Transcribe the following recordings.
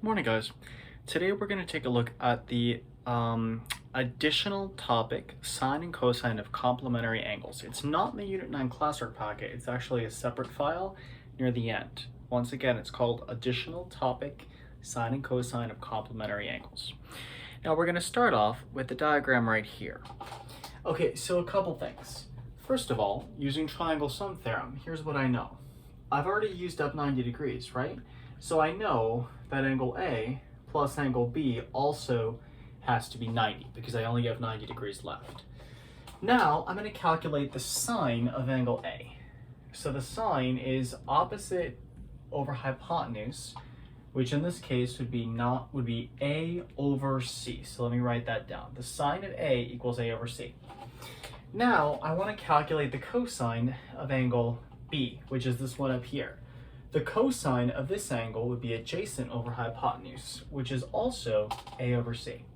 Morning, guys. Today we're going to take a look at the additional topic, sine and cosine of complementary angles. It's not in the Unit 9 classwork packet. It's actually a separate file near the end. Once again, it's called additional topic, sine and cosine of complementary angles. Now we're going to start off with the diagram right here. Okay, so a couple things. First of all, using triangle sum theorem, here's what I know. I've already used up 90 degrees, right? So I know that angle A plus angle B also has to be 90 because I only have 90 degrees left. Now I'm going to calculate the sine of angle A. So the sine is opposite over hypotenuse, which in this case would be A over C. So let me write that down. The sine of A equals A over C. Now I want to calculate the cosine of angle B, which is this one up here. The cosine of this angle would be adjacent over hypotenuse, which is also A over C.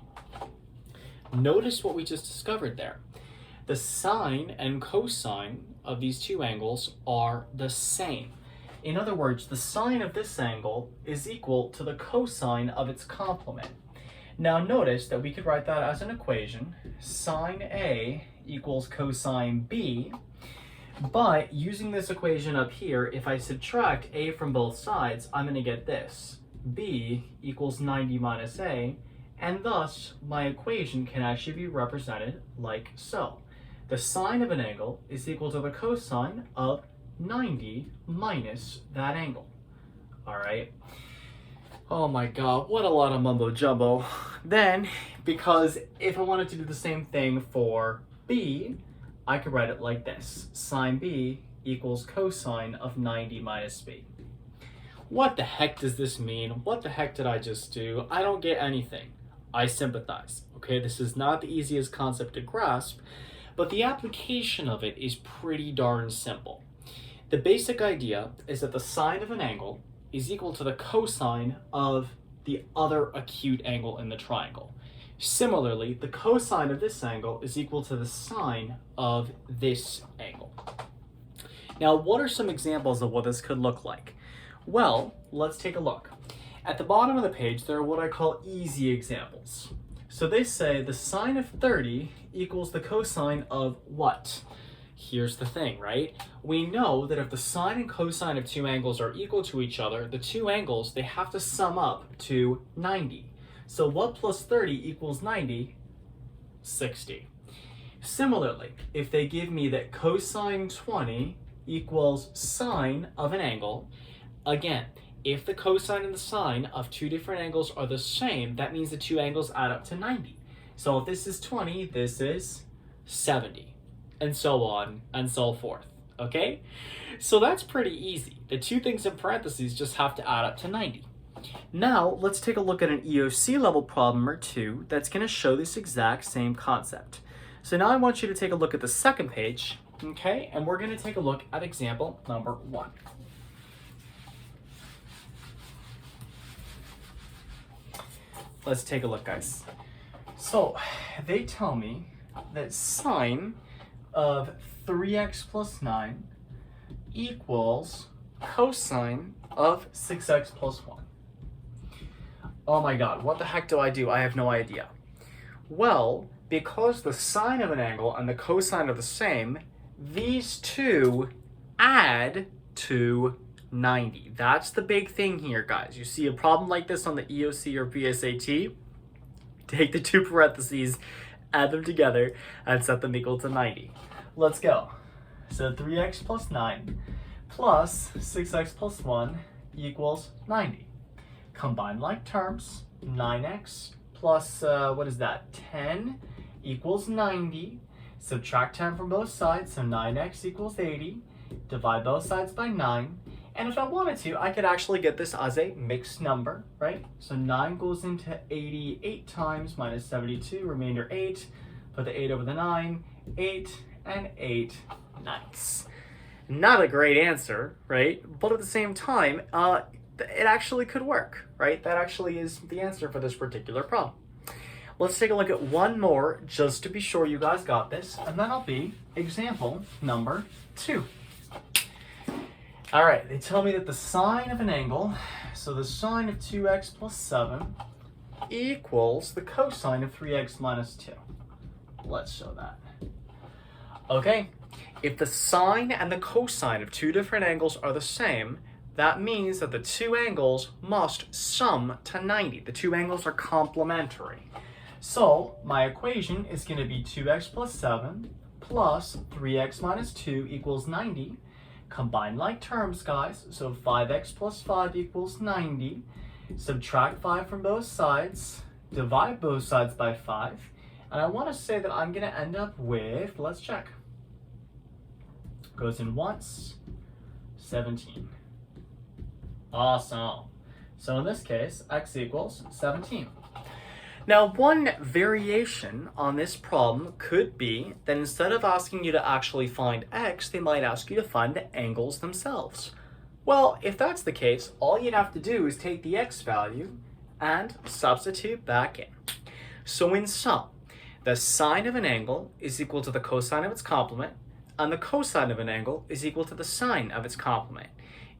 Notice what we just discovered there. The sine and cosine of these two angles are the same. In other words, the sine of this angle is equal to the cosine of its complement. Now notice that we could write that as an equation. Sine A equals cosine B. But using this equation up here, if I subtract A from both sides, I'm going to get this. B equals 90 minus A, and thus my equation can actually be represented like so. The sine of an angle is equal to the cosine of 90 minus that angle. All right. Oh my God, what a lot of mumbo jumbo. Then, because if I wanted to do the same thing for B, I could write it like this. Sine B equals cosine of 90 minus B. What the heck does this mean? What the heck did I just do? I don't get anything. I sympathize. Okay, this is not the easiest concept to grasp, but the application of it is pretty darn simple. The basic idea is that the sine of an angle is equal to the cosine of the other acute angle in the triangle. Similarly, the cosine of this angle is equal to the sine of this angle. Now, what are some examples of what this could look like? Well, let's take a look. At the bottom of the page, there are what I call easy examples. So they say the sine of 30 equals the cosine of what? Here's the thing, right? We know that if the sine and cosine of two angles are equal to each other, the two angles, they have to sum up to 90. So what plus 30 equals 90? 60. Similarly, if they give me that cosine 20 equals sine of an angle, again, if the cosine and the sine of two different angles are the same, that means the two angles add up to 90. So if this is 20, this is 70, and so on and so forth, okay? So that's pretty easy. The two things in parentheses just have to add up to 90. Now, let's take a look at an EOC level problem or two that's going to show this exact same concept. So now I want you to take a look at the second page, okay? And we're going to take a look at example number 1. Let's take a look, guys. So they tell me that sine of 3x plus 9 equals cosine of 6x plus 1. Oh my God, what the heck do? I have no idea. Well, because the sine of an angle and the cosine are the same, these two add to 90. That's the big thing here, guys. You see a problem like this on the EOC or VSAT, take the two parentheses, add them together, and set them equal to 90. Let's go. So 3x plus 9 plus 6x plus 1 equals 90. Combine like terms, 9x plus, 10 equals 90. Subtract 10 from both sides, so 9x equals 80. Divide both sides by 9. And if I wanted to, I could actually get this as a mixed number, right? So 9 goes into 80 8 times, minus 72, remainder 8. Put the 8 over the 9, 8 and 8 ninths. Not a great answer, right? But at the same time, it actually could work, right? That actually is the answer for this particular problem. Let's take a look at one more just to be sure you guys got this, and that'll be example number 2. All right, they tell me that the sine of an angle, so the sine of 2x plus 7 equals the cosine of 3x minus 2. Let's show that. Okay, if the sine and the cosine of two different angles are the same, that means that the two angles must sum to 90. The two angles are complementary. So my equation is going to be 2x plus 7 plus 3x minus 2 equals 90. Combine like terms, guys. So 5x plus 5 equals 90. Subtract 5 from both sides. Divide both sides by 5. And I want to say that I'm going to end up with, let's check. Goes in once, 17. Awesome. So in this case, x equals 17. Now, one variation on this problem could be that instead of asking you to actually find x, they might ask you to find the angles themselves. Well, if that's the case, all you'd have to do is take the x value and substitute back in. So in sum, the sine of an angle is equal to the cosine of its complement, and the cosine of an angle is equal to the sine of its complement.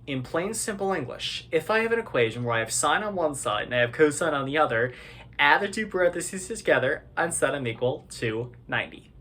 In plain simple English, if I have an equation where I have sine on one side and I have cosine on the other, add the two parentheses together and set them equal to 90.